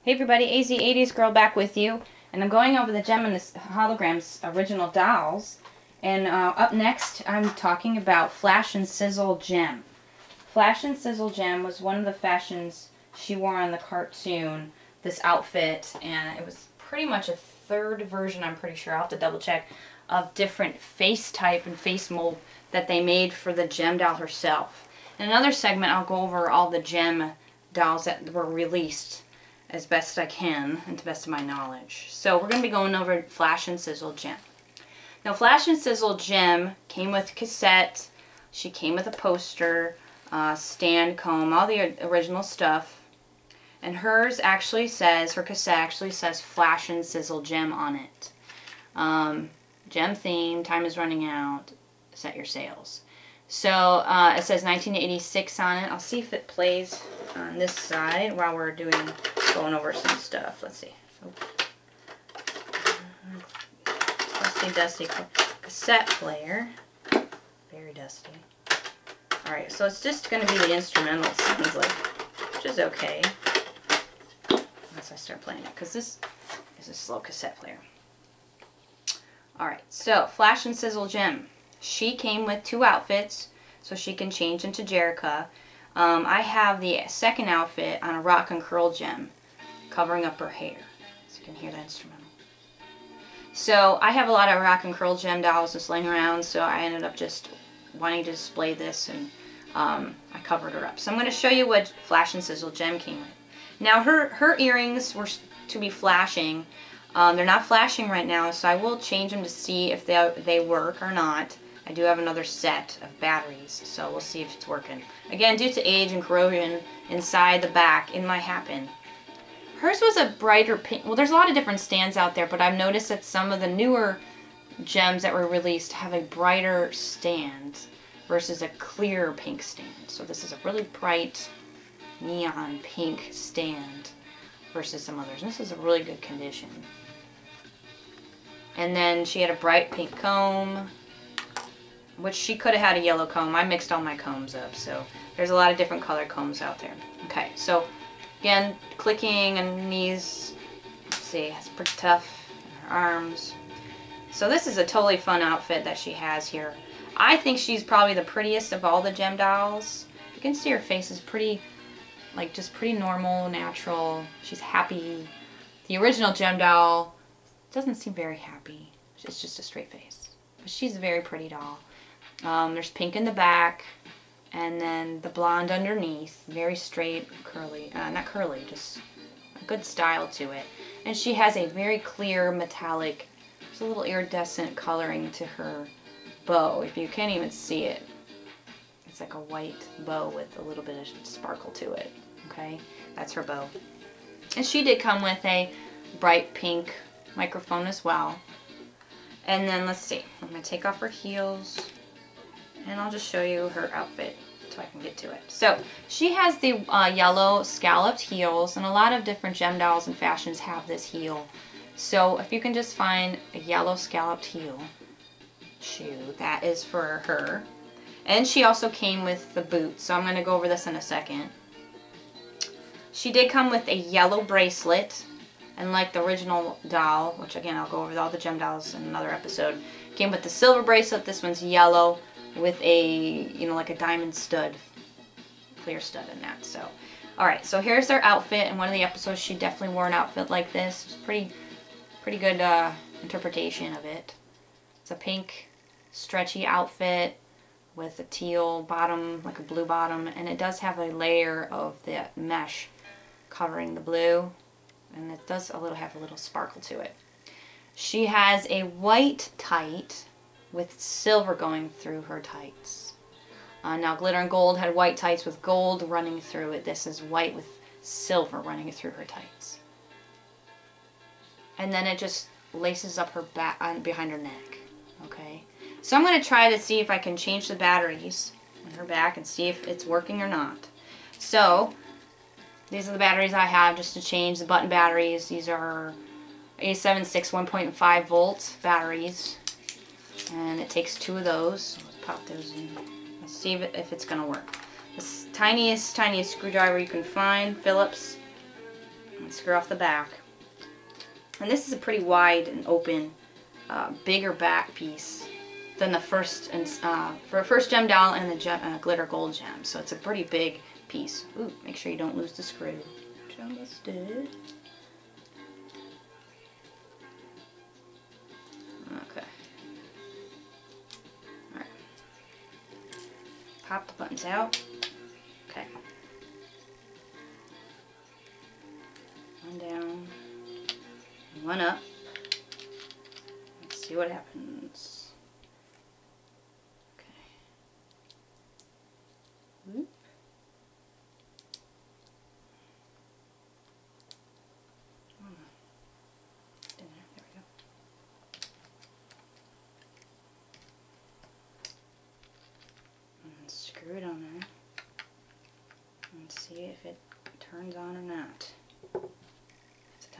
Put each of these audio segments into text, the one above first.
Hey everybody, AZ80s Girl back with you, and I'm going over the Jem and the Holograms original dolls. And up next, I'm talking about Flash and Sizzle Jem. Flash and Sizzle Jem was one of the fashions she wore on the cartoon, this outfit, and it was pretty much a third version, I'm pretty sure, I'll have to double check, of different face type and face mold that they made for the Jem doll herself. In another segment, I'll go over all the Jem dolls that were released as best I can and to the best of my knowledge. So we're going to be going over Flash and Sizzle Jem. Now Flash and Sizzle Jem came with cassette, she came with a poster, stand, comb, all the original stuff. And hers actually says, her cassette actually says Flash and Sizzle Jem on it. Jem theme, time is running out, set your sails. So it says 1986 on it. I'll see if it plays on this side while we're going over some stuff. Let's see. Dusty, dusty cassette player. Very dusty. Alright, so it's just going to be the instrumental, it sounds like, which is okay. Once I start playing it, because this is a slow cassette player. Alright, so Flash and Sizzle Jem. She came with 2 outfits, so she can change into Jerrica. I have the second outfit on a rock and curl Jem, covering up her hair. So you can hear the instrumental. So I have a lot of rock and curl Jem dolls just laying around, so I ended up just wanting to display this, and I covered her up. So I'm going to show you what Flash and Sizzle Jem came with. Now her earrings were to be flashing. They're not flashing right now, so I will change them to see if they work or not. I do have another set of batteries, so we'll see if it's working. Again, due to age and corrosion inside the back, it might happen. Hers was a brighter pink. Well, there's a lot of different stands out there, but I've noticed that some of the newer Gems that were released have a brighter stand versus a clear pink stand. So this is a really bright neon pink stand versus some others. And this is a really good condition. And then she had a bright pink comb, which she could have had a yellow comb. I mixed all my combs up, so there's a lot of different color combs out there. Okay, so again, clicking and knees, let's see, it's pretty tough. Her arms. So this is a totally fun outfit that she has here. I think she's probably the prettiest of all the Jem dolls. You can see her face is pretty, like, just pretty normal, natural. She's happy. The original Jem doll doesn't seem very happy. It's just a straight face. But she's a very pretty doll. There's pink in the back, and then the blonde underneath. Very straight, curly, not curly, just a good style to it. And she has a very clear metallic, there's a little iridescent coloring to her bow. If you can't even see it, it's like a white bow with a little bit of sparkle to it. Okay, that's her bow. And she did come with a bright pink microphone as well. And then let's see, I'm going to take off her heels and I'll just show you her outfit so I can get to it. So she has the yellow scalloped heels, and a lot of different Jem dolls and fashions have this heel. So if you can just find a yellow scalloped heel shoe, that is for her. And she also came with the boots, so I'm going to go over this in a second. She did come with a yellow bracelet, and like the original doll, which again I'll go over all the Jem dolls in another episode, came with the silver bracelet. This one's yellow with a, you know, like a diamond stud, clear stud in that. So, alright, so here's their outfit. In one of the episodes she definitely wore an outfit like this. It's pretty good interpretation of it. It's a pink stretchy outfit with a teal bottom, like a blue bottom, and it does have a layer of the mesh covering the blue, and it does have a little sparkle to it. She has a white tight with silver going through her tights. Now Glitter and Gold had white tights with gold running through it. This is white with silver running through her tights. And then it just laces up her back behind her neck. Okay, so I'm going to try to see if I can change the batteries on her back and see if it's working or not. So these are the batteries I have just to change the button batteries. These are A76 1.5 volt batteries, and it takes 2 of those. Let's pop those in. Let's see if it's going to work. The tiniest screwdriver you can find, Phillips. screw off the back. And this is a pretty wide and open, bigger back piece than the first, for a first gem doll and the glitter gold gem. So it's a pretty big piece. Ooh, make sure you don't lose the screw, which I almost did. Okay. Alright. Pop the buttons out. Okay. One down, one up. Let's see what happens. Okay. Whoop. There we go. And screw it on there. And see if it turns on or not.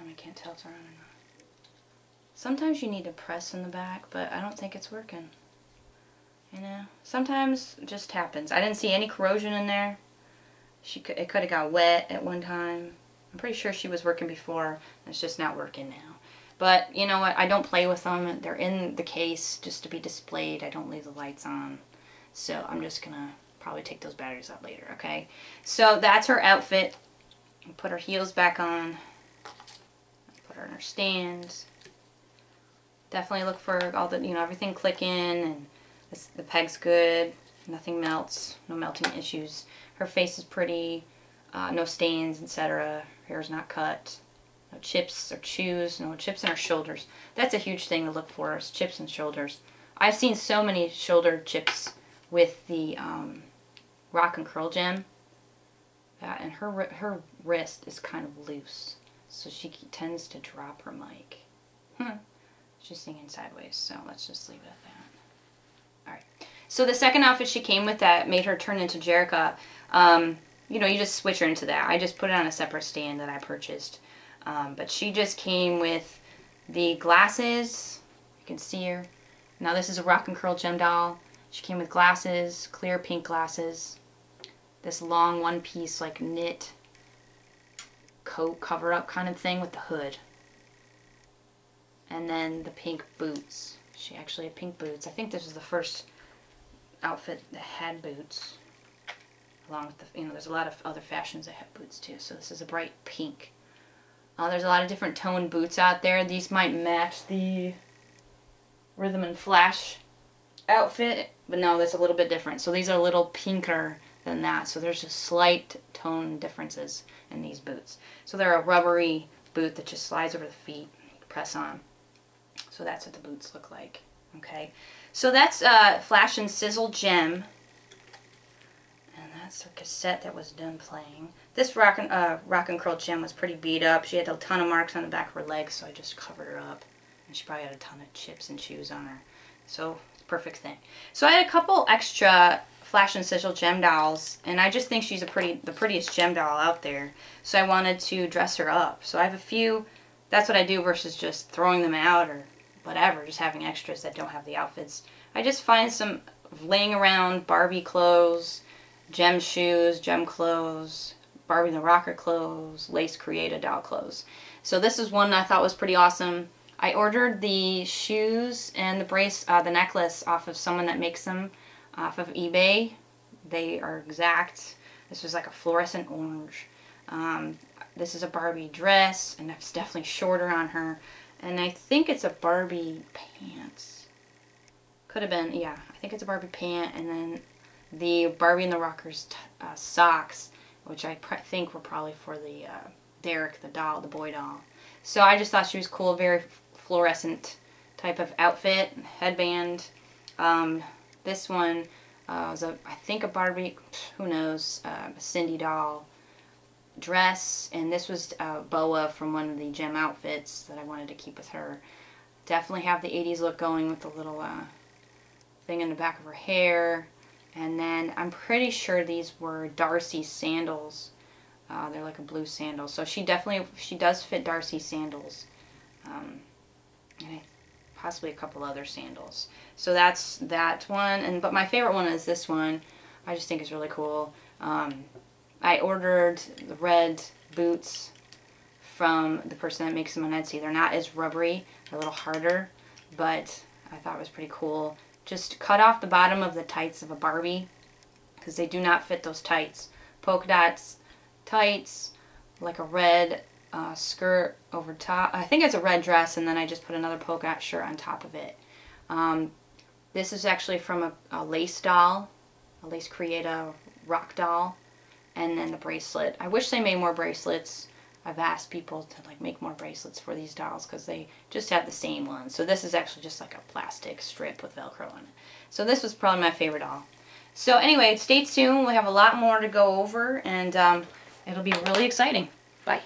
I can't tell if it's on or not. Sometimes you need to press in the back, but I don't think it's working. You know, sometimes it just happens. I didn't see any corrosion in there. It could have got wet at one time. I'm pretty sure she was working before. It's just not working now. But you know what? I don't play with them. They're in the case just to be displayed. I don't leave the lights on. So I'm just gonna probably take those batteries out later. Okay. So that's her outfit. Put her heels back on. Put her in her stands. Definitely look for all the, you know, everything clicking, and the peg's good. Nothing melts. No melting issues. Her face is pretty. No stains, etc. Her hair's not cut. No chips or chews. No chips in her shoulders. That's a huge thing to look for, is chips and shoulders. I've seen so many shoulder chips with the Rock and Curl gem. And her wrist is kind of loose. So she tends to drop her mic. She's singing sideways, so let's just leave it at that. Alright. So the second outfit she came with that made her turn into Jerrica, you know, you just switch her into that. I just put it on a separate stand that I purchased. But she just came with the glasses. You can see her. Now this is a Rock and Curl gem doll. She came with glasses, clear pink glasses. This long one-piece, like, knit coat cover-up kind of thing with the hood. And then the pink boots. She actually had pink boots. I think this was the first outfit that had boots. Along with the, you know, there's a lot of other fashions that have boots too. So this is a bright pink. There's a lot of different toned boots out there. These might match the Rhythm and Flash outfit. But no, that's a little bit different. So these are a little pinker than that. So there's just slight tone differences in these boots. So they're a rubbery boot that just slides over the feet, press on. So that's what the boots look like. Okay, so that's Flash and Sizzle Jem, and that's her cassette that was done playing. This Rock and Curl Gem was pretty beat up. She had a ton of marks on the back of her legs, so I just covered her up. And she probably had a ton of chips and chews on her. So it's a perfect thing. So I had a couple extra Flash and Sizzle Jem dolls, and I just think she's the prettiest gem doll out there. So I wanted to dress her up. So I have a few. That's what I do versus just throwing them out or whatever, just having extras that don't have the outfits. I just find some laying around Barbie clothes, gem shoes, gem clothes, Barbie the Rocker clothes, Lace Creator doll clothes. So this is one I thought was pretty awesome. I ordered the shoes and the necklace off of someone that makes them off of eBay. They are exact. This was like a fluorescent orange. This is a Barbie dress, and it's definitely shorter on her. And I think it's a Barbie pants. Could have been, yeah. I think it's a Barbie pant, and then the Barbie and the Rockers socks, which I think were probably for the Derek, the doll, the boy doll. So I just thought she was cool, very fluorescent type of outfit, headband. This one was I think a Barbie, who knows, a Cindy doll dress, and this was Boa from one of the gem outfits that I wanted to keep with her. Definitely have the 80s look going with the little thing in the back of her hair. And then I'm pretty sure these were Darcy's sandals. They're like a blue sandal. So she does fit Darcy's sandals. And possibly a couple other sandals. So that's that one. But my favorite one is this one. I just think it's really cool. I ordered the red boots from the person that makes them on Etsy. They're not as rubbery, they're a little harder, but I thought it was pretty cool. Just cut off the bottom of the tights of a Barbie, because they do not fit those tights. Polka dots, tights, like a red skirt over top. I think it's a red dress, and then I just put another polka dot shirt on top of it. This is actually from a lace doll, a Lace Creata rock doll, and then the bracelet. I wish they made more bracelets. I've asked people to like make more bracelets for these dolls because they just have the same ones. So this is actually just like a plastic strip with Velcro on it. So this was probably my favorite doll. So anyway, stay tuned. We have a lot more to go over, and it'll be really exciting. Bye.